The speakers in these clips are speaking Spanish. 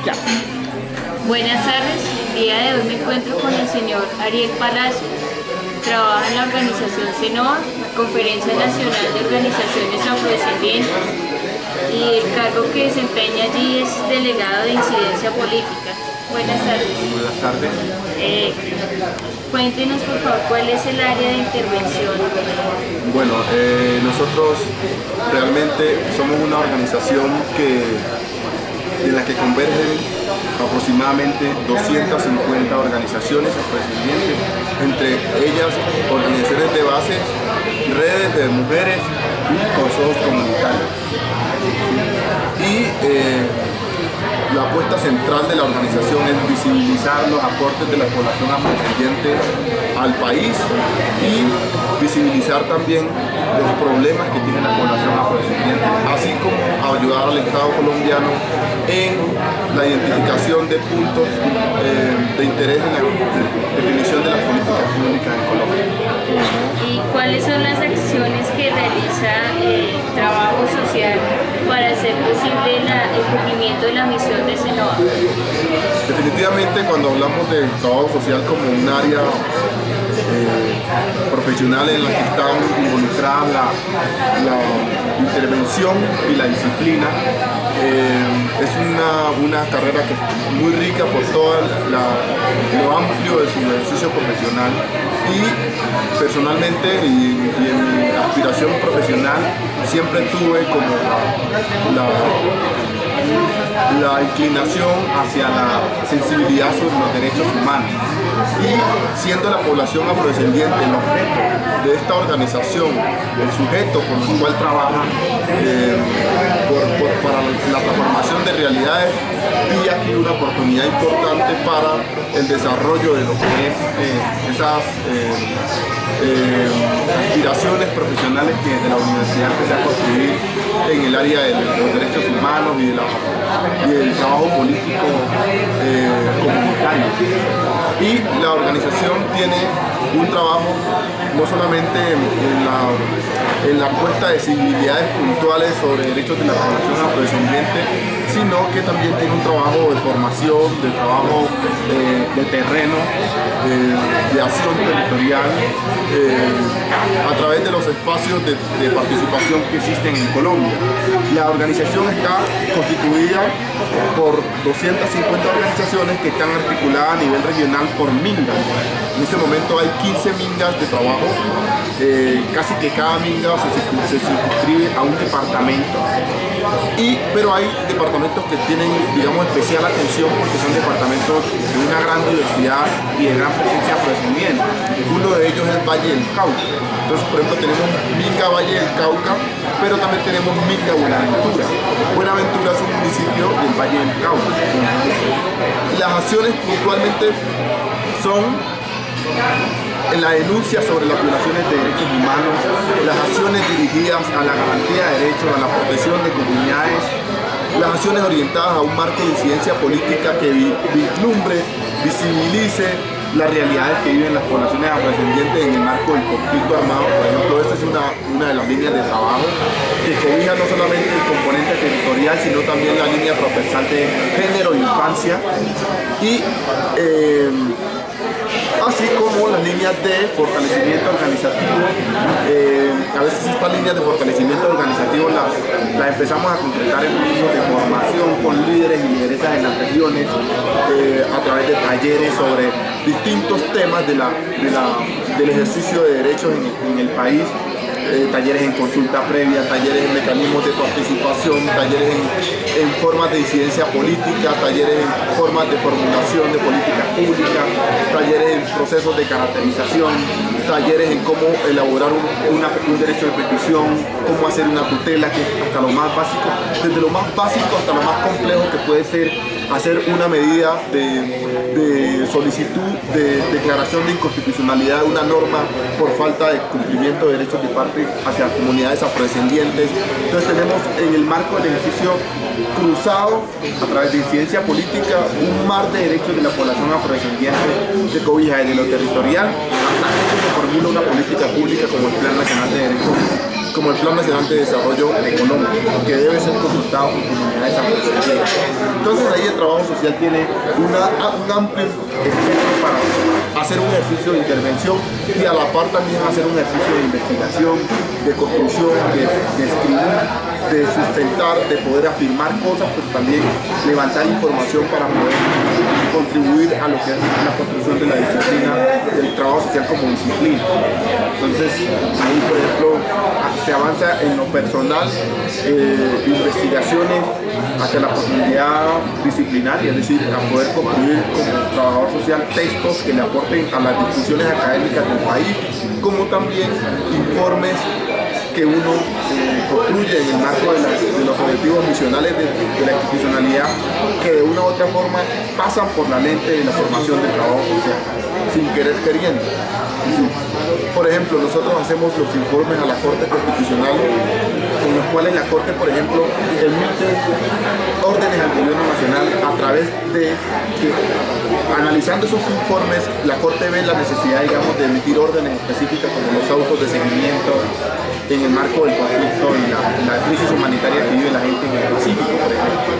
Ya. Buenas tardes, el día de hoy me encuentro con el señor Ariel Palacio. Trabaja en la organización CENOA, Conferencia Nacional de Organizaciones Afrodescendientes, y el cargo que desempeña allí es delegado de incidencia política. Buenas tardes. Buenas tardes. Cuéntenos por favor cuál es el área de intervención. Bueno, nosotros realmente somos una organización en la que convergen aproximadamente 250 organizaciones afrodescendientes, entre ellas organizaciones de base, redes de mujeres y consejos comunitarios. La apuesta central de la organización es visibilizar los aportes de la población afrodescendiente al país y visibilizar también los problemas que tiene la población afrodescendiente, así como ayudar al Estado colombiano en la identificación de puntos de interés en la definición de las políticas públicas en Colombia. ¿Y cuáles son las acciones que realiza el trabajo social para hacer posible el cumplimiento de la misión de CENOA? Definitivamente, cuando hablamos del trabajo social como un área profesional en la que están involucradas la intervención y la disciplina, es una carrera que es muy rica por todo lo amplio de su ejercicio profesional, y personalmente y en mi aspiración profesional siempre tuve como la inclinación hacia la sensibilidad sobre los derechos humanos, y siendo la población afrodescendiente el objeto de esta organización, el sujeto con el cual trabaja para la transformación de realidades, vi aquí una oportunidad importante para el desarrollo de lo que es esas aspiraciones profesionales de la universidad que se ha construido en el área de los derechos humanos y del trabajo político comunitario. Y la organización tiene un trabajo no solamente en la puesta de sensibilidades puntuales sobre derechos de la población afrodescendiente, sino que también tiene un trabajo de formación, de trabajo de terreno, de acción territorial, a través de los espacios de participación que existen en Colombia. La organización está constituida por 250 organizaciones que están articuladas a nivel regional por mingas. En este momento hay 15 mingas de trabajo, casi que cada minga se circunscribe a un departamento, pero hay departamentos que tienen, digamos, especial atención porque son departamentos de una gran diversidad y de gran presencia afrodescendiente. Uno de ellos es el Valle del Cauca. Entonces, por ejemplo, tenemos Minga Valle del Cauca, pero también tenemos Minga Buenaventura. Buenaventura es un municipio del Valle del Cauca. Las acciones puntualmente son en la denuncia sobre las violaciones de derechos humanos, las acciones dirigidas a la garantía de derechos, a la protección de comunidades, las acciones orientadas a un marco de incidencia política que vislumbre, visibilice las realidades que viven las poblaciones afrodescendientes en el marco del conflicto armado. Por ejemplo, esta es una de las líneas de trabajo que cobija no solamente el componente territorial, sino también la línea transversal de género e infancia, y así como las líneas de fortalecimiento organizativo. A veces estas líneas de fortalecimiento organizativo las empezamos a concretar en procesos de formación con líderes y lideresas en las regiones, a través de talleres sobre distintos temas del ejercicio de derechos en el país. Talleres en consulta previa, talleres en mecanismos de participación, talleres en formas de incidencia política, talleres en formas de formulación de políticas públicas, talleres en procesos de caracterización, talleres en cómo elaborar un derecho de petición, cómo hacer una tutela, que es hasta lo más básico, desde lo más básico hasta lo más complejo, que puede ser hacer una medida de solicitud de declaración de inconstitucionalidad de una norma por falta de cumplimiento de derechos de parte hacia comunidades afrodescendientes. Entonces tenemos en el marco del ejercicio cruzado, a través de incidencia política, un mar de derechos de la población afrodescendiente que cobija desde lo territorial hasta que se formula una política pública como el Plan Nacional de Derechos, como el Plan Nacional de Desarrollo Económico, que debe ser consultado con comunidades afrodescendientes. Entonces ahí el trabajo social tiene un amplio espectro para hacer un ejercicio de intervención y a la par también hacer un ejercicio de investigación, de construcción, de escribir, de sustentar, de poder afirmar cosas, pero también levantar información para poder contribuir a lo que es la construcción de la disciplina del trabajo social como disciplina. Entonces ahí, por ejemplo, se avanza en lo personal, investigaciones hacia la profundidad disciplinaria, es decir, a poder construir como trabajador social textos que le aporten a las discusiones académicas del país, como también informes que uno construye en el marco de los objetivos misionales de la institucionalidad, que de una u otra forma pasan por la lente de la formación del trabajo social, sin querer queriendo. Por ejemplo, nosotros hacemos los informes a la Corte Constitucional, en los cuales la Corte, por ejemplo, emite órdenes al Gobierno Nacional a través de que, analizando esos informes, la Corte ve la necesidad, digamos, de emitir órdenes específicas como los autos de seguimiento en el marco del conflicto y la crisis humanitaria que vive la gente en el Pacífico, por ejemplo.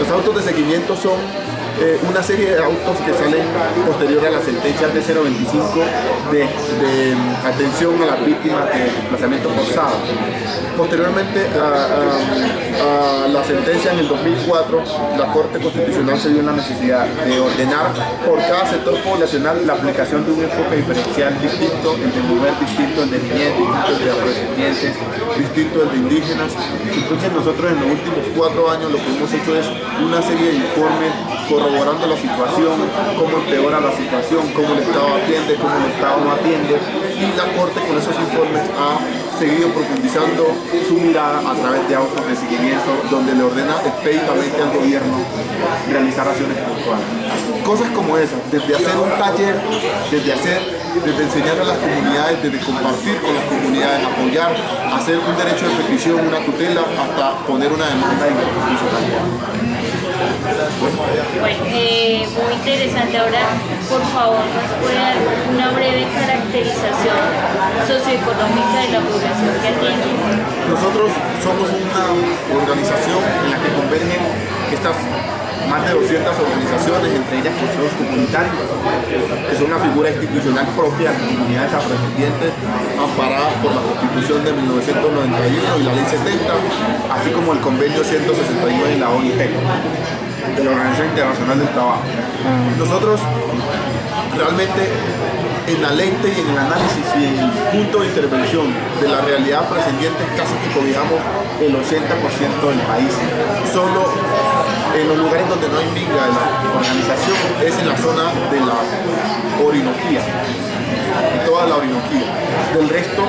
Los autos de seguimiento son una serie de autos que salen posterior a las sentencias de 025 de atención a las víctimas de desplazamiento forzado. Posteriormente a la sentencia en el 2004, la Corte Constitucional se vio en la necesidad de ordenar por cada sector poblacional la aplicación de un enfoque diferencial distinto, el de mujer distinto, el de niñez distinto, el de afrodescendientes distinto, el de indígenas. Entonces nosotros en los últimos 4 años lo que hemos hecho es una serie de informes corroborando la situación, cómo empeora la situación, cómo el Estado atiende, cómo el Estado no atiende, y la Corte con esos informes ha seguido profundizando su mirada a través de autos de seguimiento, donde le ordena expeditamente al gobierno realizar acciones puntuales. Cosas como esas, desde hacer un taller, desde enseñar a las comunidades, desde compartir con las comunidades, apoyar, hacer un derecho de petición, una tutela, hasta poner una demanda de inconstitucionalidad. Bueno, muy interesante. Ahora, por favor, nos puede dar una breve caracterización socioeconómica de la población que atiende. Nosotros somos una organización en la que convergen estas más de 200 organizaciones, entre ellas consejos comunitarios, que son una figura institucional propia de las comunidades afrodescendientes, amparadas por la Constitución de 1991 y la Ley 70, así como el Convenio 169 de la OIT, de la Organización Internacional del Trabajo. Nosotros realmente en la lente y en el análisis y en el punto de intervención de la realidad afrodescendiente casi que cobijamos el 80% del país. Solo en los lugares donde no hay minga de la organización es en la zona de la Orinoquía, en toda la Orinoquía. Del resto,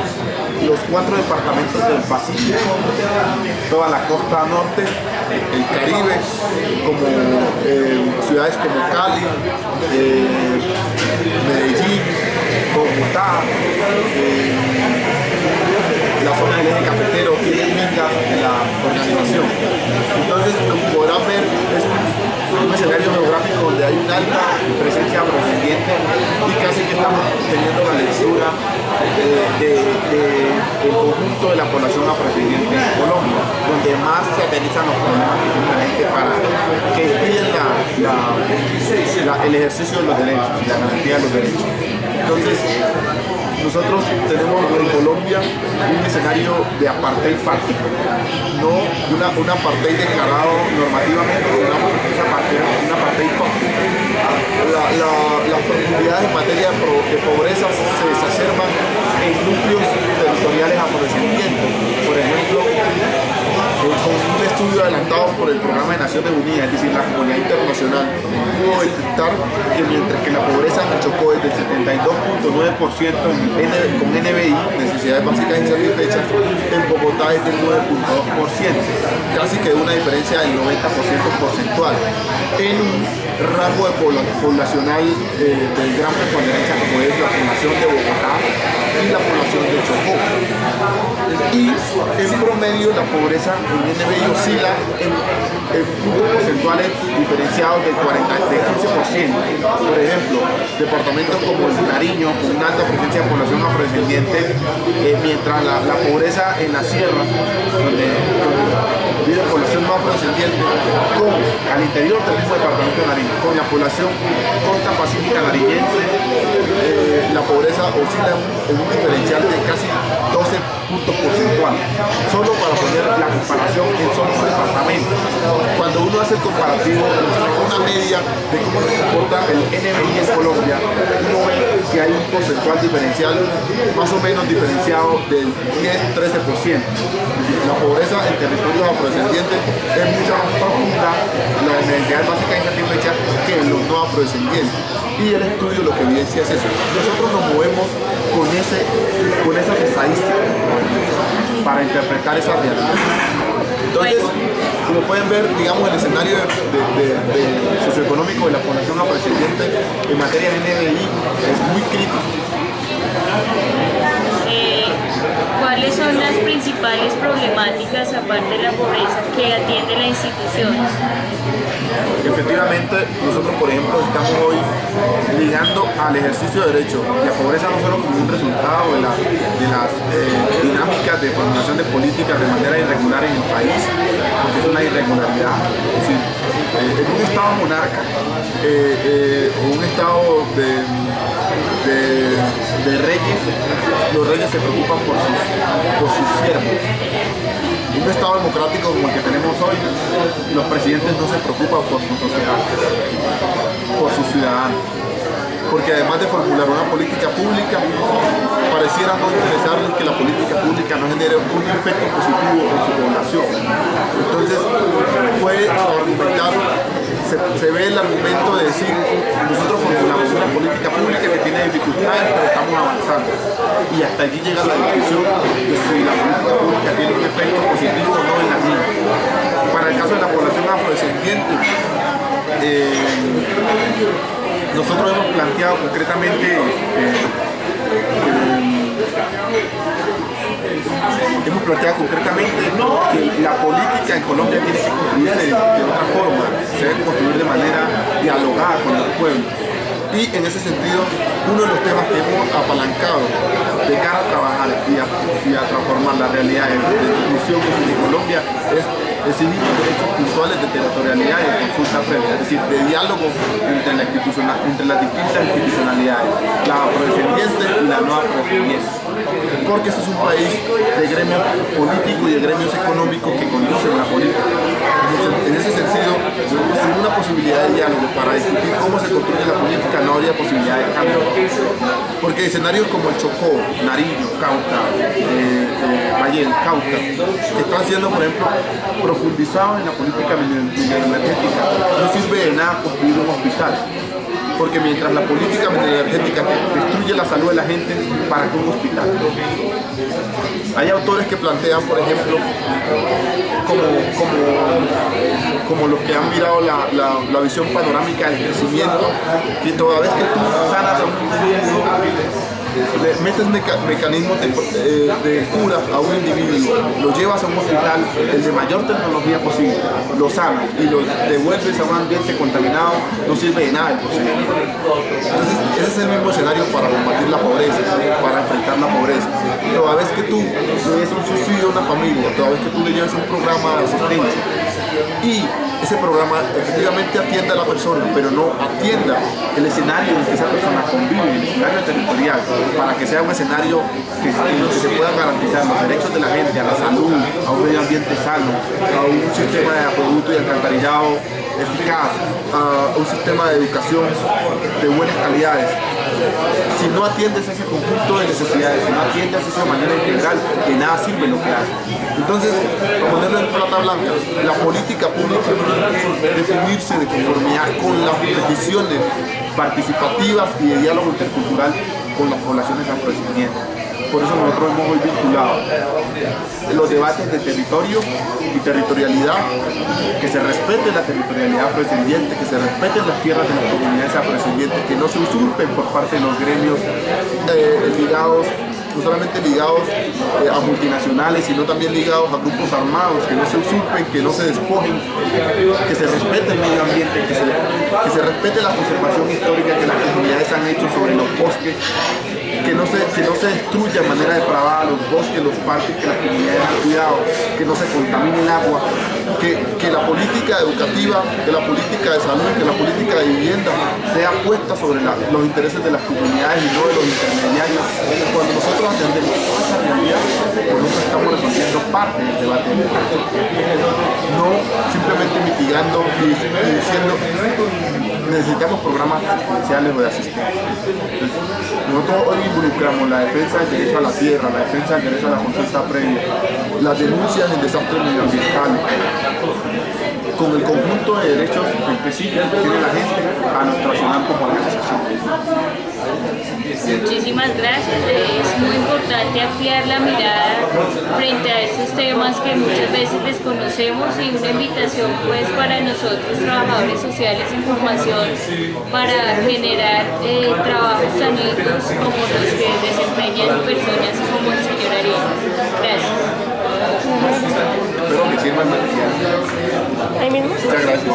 los 4 departamentos del Pacífico, toda la costa norte, el Caribe, como ciudades como Cali, Medellín, Bogotá, la zona del eje cafetero, tienen mingas de la organización. Entonces, como podrán ver, es un escenario geográfico donde hay una alta presencia afrodescendiente y casi que estamos teniendo la lectura del conjunto de la población afrodescendiente en Colombia, donde más se aterrizan los problemas que tiene la gente para que impiden el ejercicio de los derechos, la garantía de los derechos. Entonces, nosotros tenemos en Colombia un escenario de apartheid fáctico, no un apartheid declarado normativamente, sino un apartheid fáctico. Las profundidades en materia de pobreza se exacerban en núcleos territoriales afrodescendientes. Por ejemplo, con un estudio adelantado por el Programa de Naciones Unidas, es decir, la comunidad internacional, pudo detectar que mientras que la pobreza en el Chocó es del 72.9% con NBI, necesidades básicas insatisfechas, en Bogotá es del 9.2%, casi que una diferencia del 90% porcentual, en un rango poblacional de gran preponderancia como es la población de Bogotá y la población de Chocó. Y en promedio la pobreza en NBI oscila en puntos porcentuales diferenciados del 15%. Por ejemplo, departamentos como el Nariño, con una alta presencia de población afrodescendiente, mientras la pobreza en la sierra, donde vive población no afrodescendiente al interior del mismo departamento de Nariño, con la población costa pacífica nariñense, la pobreza oscila en un diferencial de casi 12 puntos porcentuales, solo para poner la comparación en solo un departamento. Cuando uno hace el comparativo, nos saca una media de cómo se comporta el NBI en Colombia, uno ve que hay un porcentual diferencial más o menos diferenciado del 10-13%. La pobreza en territorios afrodescendientes es mucho más profunda, las necesidades básicas insatisfechas que en los no afrodescendientes. Y el estudio lo que evidencia es eso. Nosotros nos movemos con esas estadísticas para interpretar esa realidad. Entonces, como pueden ver, digamos, el escenario socioeconómico de la población afrodescendiente en materia de NBI es muy crítico. ¿Cuáles son las principales problemáticas, aparte de la pobreza, que atiende la institución? Efectivamente, nosotros, por ejemplo, estamos hoy ligando al ejercicio de derechos la pobreza no solo como un resultado de las dinámicas de formulación de políticas de manera irregular en el país, porque es una irregularidad. Es decir, en un estado monarca o un estado de reyes, los reyes se preocupan por sus siervos. En un estado democrático como el que tenemos hoy, los presidentes no se preocupan por su sociedad, por sus ciudadanos, porque además de formular una política pública, pareciera no interesarles que la política pública no genere un efecto positivo en su población. Entonces, puede argumentar, se ve el argumento de decir, nosotros formulamos una política pública que tiene dificultades, pero estamos avanzando. Y hasta allí llega la discusión de si la política pública tiene un efecto positivo o no en la misma. Para el caso de la población afrodescendiente, nosotros hemos planteado concretamente que la política en Colombia tiene que construirse de otra forma, se debe construir de manera dialogada con los pueblos. Y en ese sentido, uno de los temas que hemos apalancado de cara a trabajar y a transformar la realidad de inclusión en Colombia es recibir los derechos puntuales de territorialidad y de consulta previa, es decir, de diálogo entre las distintas institucionalidades, la afrodescendiente y la no afrodescendiente. Porque este es un país de gremios políticos y de gremios económicos que conocen la política. En ese sentido, sin una posibilidad de diálogo para discutir cómo se construye la política, no habría posibilidad de cambio. Porque escenarios como el Chocó, Nariño, Cauca, Valle del Cauca, que están siendo, por ejemplo, profundizados en la política energética, no sirve de nada construir un hospital. Porque mientras la política energética destruye la salud de la gente, ¿para qué un hospital? Hay autores que plantean, por ejemplo, como los que han mirado la visión panorámica del crecimiento, que toda vez que tú sanas a un individuo, le metes mecanismos de cura a un individuo, lo llevas a un hospital, el de mayor tecnología posible, lo sanas y lo devuelves a un ambiente contaminado, no sirve de nada el procedimiento. Entonces, ese es el mismo escenario para combatir la pobreza, para enfrentar la pobreza. Toda vez que tú le des un subsidio a una familia, toda vez que tú le lleves un programa de asistencia y ese programa efectivamente atienda a la persona, pero no atienda el escenario en que esa persona convive, el escenario territorial, para que sea un escenario en el que se puedan garantizar los derechos de la gente, a la salud, a un medio ambiente sano, a un sistema de acueducto y alcantarillado eficaz, a un sistema de educación de buenas calidades. Si no atiendes a ese conjunto de necesidades, si no atiendes eso de manera integral, de nada sirve lo que haces. Entonces, para ponerlo en plata blanca, la política pública tiene que definirse de conformidad con las peticiones participativas y de diálogo intercultural con las poblaciones afrodescendientes. Por eso nosotros hemos hoy vinculado los debates de territorio y territorialidad, que se respete la territorialidad afrodescendiente, que se respeten las tierras de las comunidades afrodescendientes, que no se usurpen por parte de los gremios ligados, no solamente ligados a multinacionales, sino también ligados a grupos armados, que no se usurpen, que no se despojen, que se respete el medio ambiente, que se respete la conservación histórica que las comunidades han hecho sobre los bosques, que no se destruya de manera depravada los bosques, los parques, que las comunidades han cuidado, que no se contamine el agua, que la política educativa, que la política de salud, que la política de vivienda sea puesta sobre los intereses de las comunidades y no de los intermediarios. Cuando nosotros atendemos toda esa realidad, nosotros estamos resolviendo parte del debate, no simplemente mitigando y diciendo necesitamos programas asistenciales o de asistencia. Entonces, nosotros hoy involucramos la defensa del derecho a la tierra, la defensa del derecho a la consulta previa, las denuncias del desastre medioambiental, con el conjunto de derechos específicos que tiene la gente a nuestro accionar como organización. Muchísimas gracias. Es muy importante ampliar la mirada frente a estos temas que muchas veces desconocemos, y una invitación pues para nosotros trabajadores sociales en formación para generar trabajos tan lindos como los que desempeñan personas como el señor Ariel. Gracias. Espero que sirva el material. Ahí mismo. Muchas gracias.